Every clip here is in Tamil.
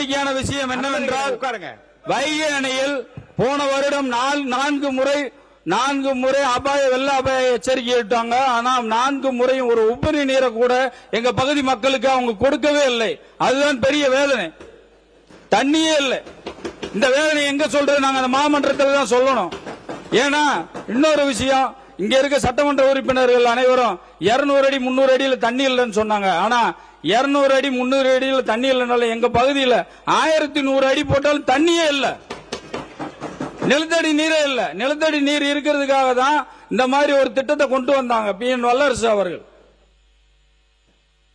வேடிக்கையான விஷயம் என்னவென்றால் வைகை அணையில் போன வருடம் 4 முறை வெள்ள அபாய எச்சரிக்கை விட்டாங்க. ஆனா 4 முறையும் ஒரு உபரி நீரை கூட எங்க பகுதி மக்களுக்கு அவங்க கொடுக்கவே இல்லை. அதுதான் பெரிய வேதனை. தண்ணியே இல்லை. இந்த வேதனை எங்க சொல்றது? நாங்க அந்த மாமன்றத்தில் தான் சொல்லணும். ஏன்னா இன்னொரு விஷயம், இங்க இருக்க சட்டமன்ற உறுப்பினர்கள் அனைவரும் 200 அடி 300 அடியில் தண்ணி இல்லைன்னு சொன்னாங்க. ஆனா 200 அடி 300 அடியில் தண்ணி இல்லைனால எங்க பகுதியில் 1100 அடி போட்டாலும் தண்ணியே இல்லை. நிலத்தடி நீரே இல்ல. நிலத்தடி நீர் இருக்கிறதுக்காக தான் இந்த மாதிரி ஒரு திட்டத்தை கொண்டு வந்தாங்க PN வல்லரசு அவர்கள்.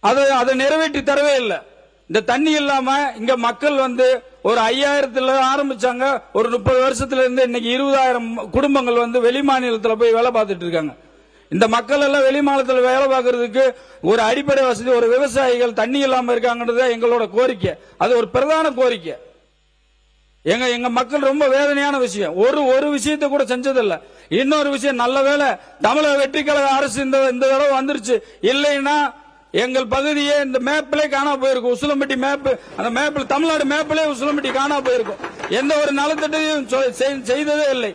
அதை நிறைவேற்றி தரவே இல்லை. இந்த தண்ணி இல்லாம இங்க மக்கள் ஒரு 5000 ஆரம்பிச்சாங்க. ஒரு 30 வருஷத்துல இருந்து இன்னைக்கு 20,000 குடும்பங்கள் வெளி மாநிலத்தில் போய் வேலை பார்த்துட்டு இருக்காங்க. இந்த மக்கள் எல்லாம் வெளி மாநிலத்தில் வேலை பார்க்கறதுக்கு ஒரு அடிப்படை வசதி, ஒரு விவசாயிகள் தண்ணி இல்லாம இருக்காங்கன்றது எங்களோட கோரிக்கை. அது ஒரு பிரதான கோரிக்கை. எங்க மக்கள் ரொம்ப வேதனையான விஷயம். ஒரு விஷயத்தை கூட செஞ்சதில்லை. இன்னொரு விஷயம், நல்ல வேளை தமிழக வெற்றி கழக அரசு இந்த தடவை வந்துருச்சு. இல்லைன்னா எங்கள் பகுதியே இந்த மேப்பிலே காணா போயிருக்கும். உசிலம்பட்டி மேப், அந்த மேப்ல தமிழ்நாடு மேப்பிலே உசிலம்பட்டி காணா போயிருக்கும். எந்த ஒரு நலத்திட்டையும் செய்ததே இல்லை.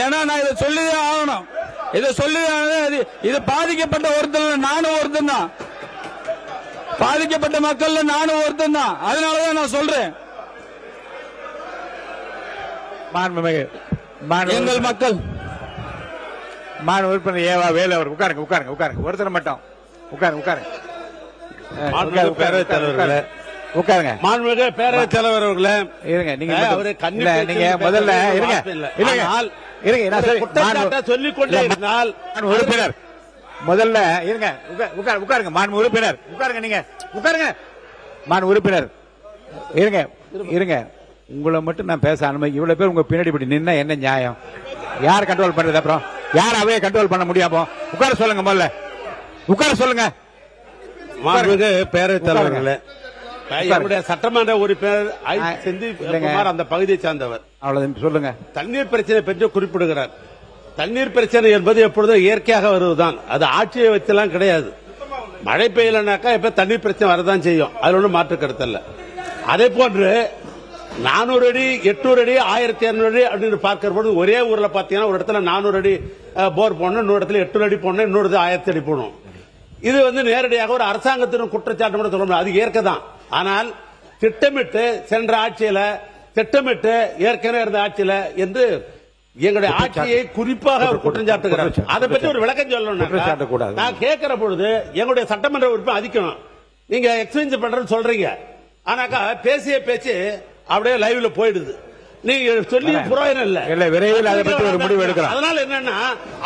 ஏன்னா நான் இதை சொல்லிதான் ஆகணும். இது பாதிக்கப்பட்ட ஒருத்தர் நானும் ஒருத்தன் தான். பாதிக்கப்பட்ட மக்கள் நானும் ஒருத்தன் தான். அதனாலதான் நான் சொல்றேன், எங்கள் மக்கள் உறுப்பினர் ஏவா வேலு அவர் உட்காருங்க. ஒருத்தர் மட்டும் உட்காருங்க. பேரவைத் தலைவர்களே உட்காருங்க. மாண்புமிகு பேரவைத் தலைவர் அவர்களே இருங்க. நீங்க முதல்ல இருங்க. சொல்லிக் கொண்டே இருந்தால் உறுப்பினர் முதல்ல இருங்க. உட்காருங்க. மாண்பு உறுப்பினர் உட்காருங்க. நீங்க உட்காருங்க. மாண்பு உறுப்பினர் இருங்க. உங்களை மட்டும் நான் பேச அனுமதி. இவ்வளவு பேர் உங்க பின்னாடி இப்படி நின்னா என்ன நியாயம்? யார் கண்ட்ரோல் பண்றது? அப்புறம் யார் அவையை கண்ட்ரோல் பண்ண முடியாமோ? உட்கார சொல்லுங்க. முதல்ல உட்கார சொல்லுங்க. மாண்புமிகு பேரவைத் தலைவர்களே, சட்டமன்ற உறுப்பினர் செந்தில்குமார் அந்த பகுதியை சார்ந்தவர். அவ்வளவு சொல்லுங்க. தண்ணீர் பிரச்சனை பற்றி குறிப்பிடுகிறார். தண்ணீர் பிரச்சனை என்பது எப்பொழுதும் இயற்கையாக வருவதுதான். அது ஆட்சியை வச்செல்லாம் கிடையாது. மழை பெய்யலனாக்கா இப்ப தண்ணீர் பிரச்சனை வரதான் செய்யும். அது ஒன்றும் மாற்று கருத்து இல்ல. அதே போன்று 400 அடி 800 அடி 1200 அடி அப்படின்னு பார்க்கிற போது ஒரே ஊர்ல பாத்தீங்கன்னா ஒரு இடத்துல 400 அடி போர் போடணும், இன்னொரு இடத்துல 800 அடி போடணும், இன்னொரு 1000 அடி போடணும். இது நேரடியாக ஒரு அரசாங்கத்தின் குற்றச்சாட்டு கூட சொல்ல முடியாது. அது இயற்கை தான். ஆனால் திட்டமிட்டு சென்ற ஆட்சியில திட்டமிட்டு ஏற்கனவே இருந்த ஆட்சியில என்று எங்களுடைய ஆட்சியை குறிப்பாக ஒரு குற்றம் சாட்டுகிறார். அதை பற்றி ஒரு விளக்கம் சொல்லணும். நான் கேட்கிற பொழுது எங்களுடைய சட்டமன்ற உறுப்பினர் அதிக்கணும். நீங்க எக்ஸ்சேஞ்ச் பண்றேன்னு சொல்றீங்க. ஆனாக்கா பேசிய பேச்சு அப்படியே லைவ்ல போயிடுது. நீங்க சொல்லி புரோஜனம் இல்ல. விரைவில் அதை பற்றி ஒரு முடிவு எடுக்கிறோம். அதனால என்னன்னா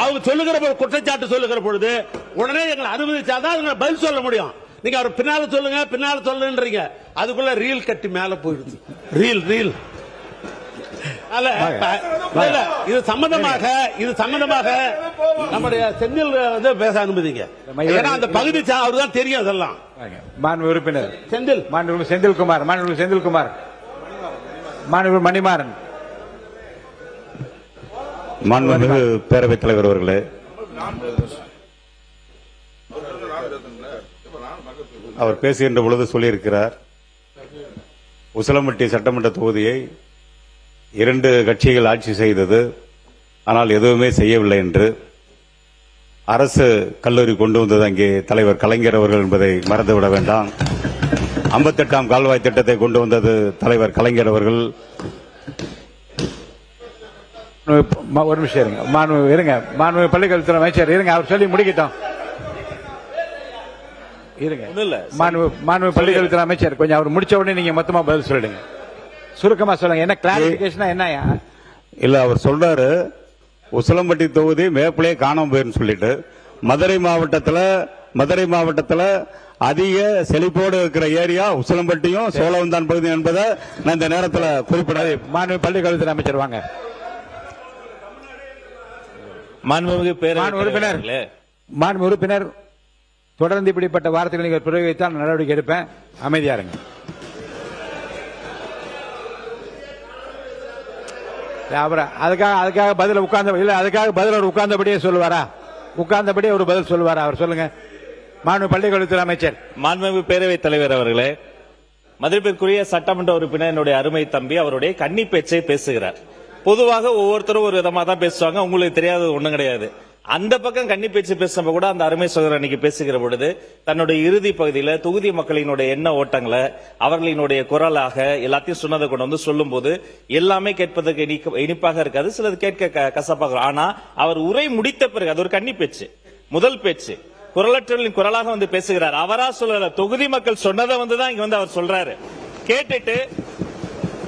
அவங்க சொல்லுகிற குற்றச்சாட்டு சொல்லுகிற பொழுது உடனே எங்களை அனுமதிச்சாதான் பதில் சொல்ல முடியும். நீங்க அவர் பின்னால சொல்லுங்கன்றீங்க. அதுக்குள்ள ரீல் கட்டி மேல போயிடுது. ரீல் இது சம்பந்தமாக நம்முடைய செந்தில் பேச அனுமதிங்க. அந்த பகுதி அவருதான் தெரியும். அதெல்லாம் மாண்பு உறுப்பினர் செந்தில்குமார், மாண்பு மணிமாறன். மாண்புமிகு பேரவைத் தலைவர் அவர்களே, அவர் பேசுகின்ற பொழுது சொல்லியிருக்கிறார், உசிலம்பட்டி சட்டமன்ற தொகுதியை 2 கட்சிகள் ஆட்சி செய்தது, ஆனால் எதுவுமே செய்யவில்லை என்று. அரசு கல்லூரி கொண்டு வந்தது அங்கே தலைவர் கலைஞர் அவர்கள் என்பதை மறந்துவிட வேண்டாம். 58ஆம் கால்வாய் திட்டத்தை கொண்டு வந்தது தலைவர் கலைஞர் அவர்கள். ஒரு நிமிஷம் இருங்க. மாண்பு பள்ளிக்கல்வித்துறை அமைச்சர் இருங்க, அவர் சொல்லி முடிக்கட்டும். மாண்பு பள்ளிக்கல்வித்துறை அமைச்சர் கொஞ்சம் அவர் முடிச்ச உடனே நீங்க மொத்தமா பதில் சொல்லிடுங்க. சுருக்கமா சொல்லுங்க. என்ன கிளாரிபிகேஷன் என்ன? இல்ல, அவர் சொல்றாரு உசிலம்பட்டி தொகுதி மேப்பிளே காணாம போயிருந்து சொல்லிட்டு, மதுரை மாவட்டத்தில் அதிக செழிப்போடு இருக்கிற ஏரியா உசிலம்பட்டியும் சோழவந்தான் பகுதி என்பதை நான் இந்த நேரத்தில் குறிப்பிடாது. மாண்பு பள்ளிக்கல்வித்துறை அமைச்சர் வாங்க. மாண்பு உறுப்பினர் தொடர்ந்து இப்படிப்பட்ட வார்த்தைகளை நீங்கள் பிரயோகித்தால் நடவடிக்கை எடுப்பேன். அமைதியா இருங்க. அதுக்காக பதில் உட்கார்ந்தபடியே சொல்லுவாரா? உட்கார்ந்தபடியே ஒரு பதில் சொல்லுவாரா? அவர் சொல்லுங்க. மாண்பு பள்ளிக்கல்வித்துறை அமைச்சர். மாண்புமிகு பேரவைத் தலைவர் அவர்களே, மதிப்பிற்குரிய சட்டமன்ற உறுப்பினர் என்னுடைய அருமை தம்பி அவருடைய கன்னி பேச்சை பேசுகிறார். பொதுவாக ஒவ்வொருத்தரும் ஒரு விதமா தான் பேசுவாங்க, உங்களுக்கு தெரியாதது ஒண்ணும் கிடையாது. அந்த பக்கம் கன்னி பேச்சு பேசுறப்ப கூட அந்த அருமை சகோதரர் அன்னைக்கு பேசுகிற பொழுது தன்னுடைய இறுதி பகுதியில தொகுதி மக்களினுடைய எண்ண ஓட்டங்களை அவர்களினுடைய குரலாக எல்லாத்தையும் சொன்னதை கொண்டு வந்து சொல்லும் போது எல்லாமே கேட்பதற்கு இனிப்பாக இருக்காது, சிலது கேட்க கசப்பாக. ஆனா அவர் உரை முடித்த பிறகு அது ஒரு கன்னி பேச்சு, முதல் பேச்சு, குரலற்றவர்களின் குரலாக வந்து பேசுகிறார். அவரா சொல்லல, தொகுதி மக்கள் சொன்னதை வந்துதான் இங்க வந்து அவர் சொல்றாரு. கேட்டுட்டு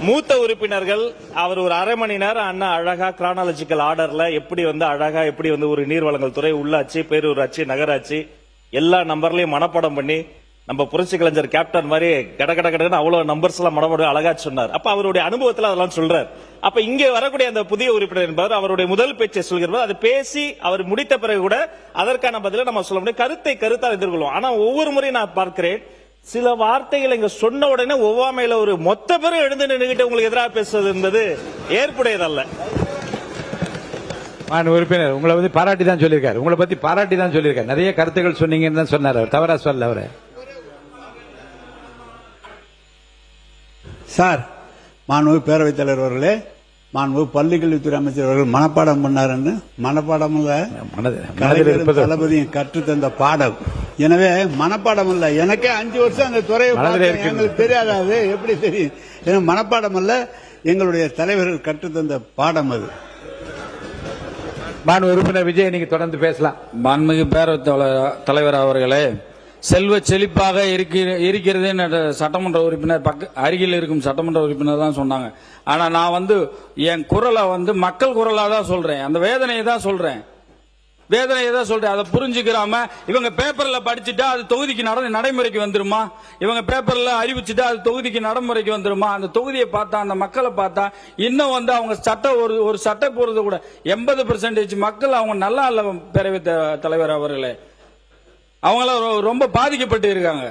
மூத்த உறுப்பினர்கள் அவர் ஒரு அரை மணி நேரம் அண்ணா அழகா கிரானாலஜிக்கல் ஆர்டர்ல எப்படி வந்து அழகா எப்படி வந்து ஒரு நீர்வளங்கள் துறை, உள்ளாட்சி, பேரூராட்சி, நகராட்சி எல்லா நம்பர்லயும் மனப்பாடம் பண்ணி நம்ம புரட்சி கலைஞர் கேப்டன் மாதிரி கட கட கடன்னு அவ்வளவு நம்பர்ஸ் எல்லாம் மனப்பாடம் அழகா சொன்னார். அப்ப அவருடைய அனுபவத்துல அதெல்லாம் சொல்றாரு. அப்ப இங்கே வரக்கூடிய அந்த புதிய உறுப்பினர் என்பவர் அவருடைய முதல் பேச்சை சொல்கிறார். அதை பேசி அவர் முடித்த பிறகு கூட அதற்கான பதில நம்ம சொல்ல முடியும், கருத்தா எதிர்கொள்வோம். ஆனா ஒவ்வொரு முறையும் நான் பார்க்கிறேன், சில வார்த்தைகள் இங்க சொன்ன உடனே ஒவ்வாமையில ஒரு மொத்த பேரும் எழுந்து நின்றுகிட்டு உங்களுக்கு எதிராக பேசுவது என்பது ஏற்புடையதல்ல. உறுப்பினர் உங்களை வந்து பாராட்டி தான் சொல்லியிருக்காரு, உங்களை பத்தி பாராட்டி தான் சொல்லியிருக்காரு. நிறைய கருத்துக்கள் சொன்னீங்கன்னு தான் சொன்னார், அவர் தவறா சொல்ல. அவரை சார், மாண்புமிகு பேரவைத் தலைவர் அவர்களே, மாண்புமிகு பள்ளிக்கல்வித்துறை அமைச்சர் அவர்கள் மனப்பாடம் பண்ணாருன்னு, மனப்பாடம் இல்ல தளபதியும் கற்றுத்தந்த பாடம். எனவே மனப்பாடம் இல்ல, எனக்கே 5 வருஷம் அந்த துறையை எங்களுக்கு தெரியாது, அது எப்படி தெரியும்? ஏன்னா மனப்பாடம் அல்ல, எங்களுடைய தலைவர்கள் கற்றுத்தந்த பாடம் அது. மாண்பு உறுப்பினர் விஜய், நீங்க தொடர்ந்து பேசலாம். மாண்புமிகு பேரவைத் தலைவர் அவர்களே, செல்வ செழிப்பாக இருக்கிறது சட்டமன்ற உறுப்பினர் அருகில் இருக்கும் சட்டமன்ற உறுப்பினர் தான் சொன்னாங்க. ஆனா நான் வந்து என் குரலை வந்து மக்கள் குரலா தான் சொல்றேன், அந்த வேதனையை தான் சொல்றேன், அதை புரிஞ்சுக்கிறாம இவங்க பேப்பர்ல படிச்சுட்டா அது தொகுதிக்கு நடைமுறைக்கு வந்துருமா, இவங்க பேப்பர்ல அறிவிச்சுட்டா அது தொகுதிக்கு நடைமுறைக்கு வந்துருமா? அந்த தொகுதியை பார்த்தா, அந்த மக்களை பார்த்தா இன்னும் வந்து அவங்க ஒரு சட்டை போறது கூட 80% மக்கள் அவங்க நல்லா இல்ல. பேரவைத் தலைவர் அவர்களே, அவங்கள ரொம்ப பாதிக்கப்பட்டு இருக்காங்க.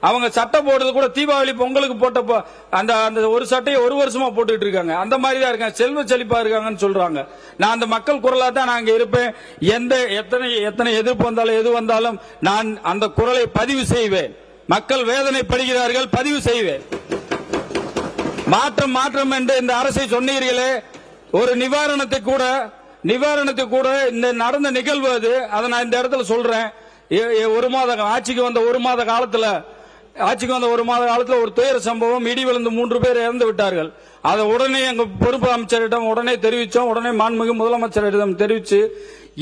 அவங்க சட்டை போடுறது கூட தீபாவளி பொங்கலுக்கு போட்டப்போ அந்த ஒரு சட்டையை 1 வருஷமா போட்டுட்டு இருக்காங்க. அந்த மாதிரி தான் இருக்காங்க, செல்வ செழிப்பா இருக்காங்கன்னு சொல்றாங்க. நான் அந்த மக்கள் குரலா தான் நான் அங்க இருப்பேன். எத்தனை எதிர்ப்பு வந்தாலும் எது வந்தாலும் நான் அந்த குரலை பதிவு செய்வேன். மக்கள் வேதனைப்படுகிறார்கள், பதிவு செய்வேன். மாற்றம் என்று இந்த அரசை சொன்னீர்களே, ஒரு நிவாரணத்தை கூட இந்த நடந்த நிகழ்வு அது, அதை நான் இந்த இடத்துல சொல்றேன். ஆட்சிக்கு வந்த ஒரு மாத காலத்துல ஒரு துயர சம்பவம், இடி விழுந்து 3 பேர் இறந்து விட்டார்கள். அதை உடனே எங்க பொறுப்பு அமைச்சரிடம் உடனே தெரிவிச்சோம். உடனே மாண்புமிகு முதலமைச்சரிடம் தெரிவிச்சு,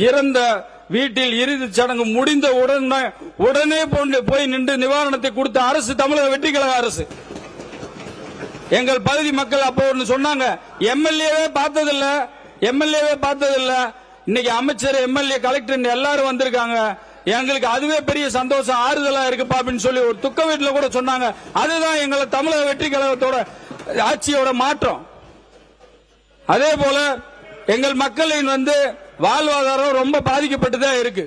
இறந்த வீட்டில் இறுதி சடங்கு முடிந்த உடனே போய் நின்று நிவாரணத்தை கொடுத்த அரசு தமிழக வெற்றி கழக அரசு. எங்கள் பகுதி மக்கள் அப்போ ஒன்று சொன்னாங்க, எம்எல்ஏவே பார்த்ததில்ல. இன்னைக்கு அமைச்சர், எம்எல்ஏ, கலெக்டர் எல்லாரும் வந்திருக்காங்க, எங்களுக்கு அதுவே பெரிய சந்தோஷம், ஆறுதலா இருக்குப்பா அப்படின்னு சொல்லி ஒரு துக்க வீட்டில் கூட சொன்னாங்க. அதுதான் எங்களை தமிழக வெற்றி கழகத்தோட ஆட்சியோட மாற்றம். அதே போல எங்கள் மக்களின் வந்து வாழ்வாதாரம் ரொம்ப பாதிக்கப்பட்டுதான் இருக்கு,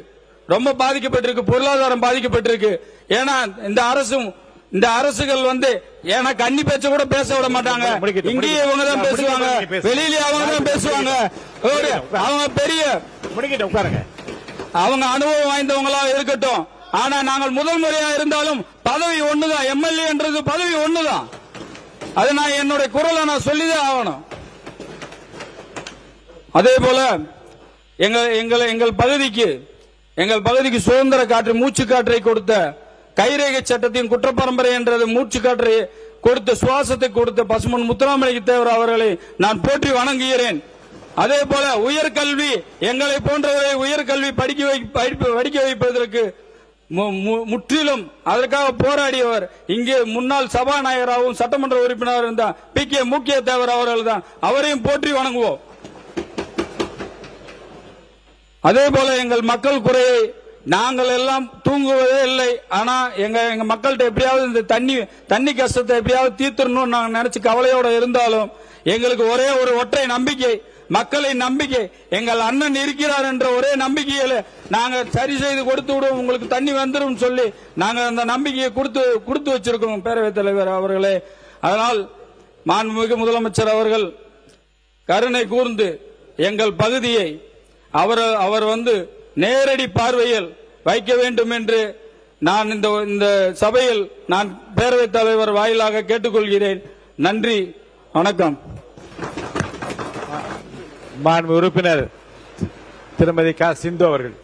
பொருளாதாரம் பாதிக்கப்பட்டிருக்கு. ஏன்னா இந்த அரசுகள் வந்து ஏன்னா கன்னி பேச்ச கூட பேச விட மாட்டாங்க. இங்கேயே இவங்க தான் பேசுவாங்க, வெளியிலேயே அவங்க தான் பேசுவாங்க. அவங்க பெரிய அவங்க அனுபவம் வாய்ந்தவங்களா இருக்கட்டும். ஆனா நாங்கள் முதல் முறையா இருந்தாலும் பதவி ஒண்ணுதான், எம்எல்ஏ என்றது பதவி ஒண்ணுதான். அது நான் என்னுடைய குரலை நான் சொல்லிதான் ஆகணும். அதே போல எங்கள் பகுதிக்கு சுதந்திர காற்று, மூச்சு காற்றை கொடுத்த, கைரேகை சட்டத்தின் குற்றப்பரம்பரை என்றது மூச்சு காற்றை கொடுத்த, சுவாசத்தை கொடுத்த பசுமன் முத்துராமலிங்க தேவர் அவர்களை நான் போற்றி வணங்குகிறேன். அதே போல உயர்கல்வி, எங்களை போன்றவரை உயர்கல்வி படிக்க வைப்பதற்கு முற்றிலும் அதற்காக போராடியவர் இங்கே முன்னாள் சபாநாயகராகவும் சட்டமன்ற உறுப்பினர் இருந்தார் PK மூக்கிய தேவர் அவர்கள் தான். அவரையும் போற்றி வணங்குவோம். அதே போல எங்கள் மக்கள் குறையை நாங்கள் எல்லாம் தூங்குவதே இல்லை. ஆனா எங்க மக்கள்கிட்ட எப்படியாவது இந்த தண்ணி கஷ்டத்தை எப்படியாவது தீர்த்தரணும்னு நாங்க நினைச்சு கவலையோட இருந்தாலும் எங்களுக்கு ஒரே ஒரு ஒற்றை நம்பிக்கை, மக்களின் நம்பிக்கை, எங்கள் அண்ணன் இருக்கிறார் என்ற ஒரே நம்பிக்கையில நாங்க சரி செய்து கொடுத்து விடுவோம், உங்களுக்கு தண்ணி வந்துடும் சொல்லி நாங்க அந்த நம்பிக்கையை கொடுத்து வச்சிருக்கோம் பேரவைத் தலைவர் அவர்களே. அதனால் மாண்புமிகு முதலமைச்சர் அவர்கள் கருணை கூர்ந்து எங்கள் பகுதியை அவர் வந்து நேரடி பார்வையில் வைக்க வேண்டும் என்று நான் இந்த சபையில் நான் பேரவைத் தலைவர் வாயிலாக கேட்டுக்கொள்கிறேன். நன்றி, வணக்கம். மாண்பு உறுப்பினர் திருமதி க. சிந்து அவர்கள்.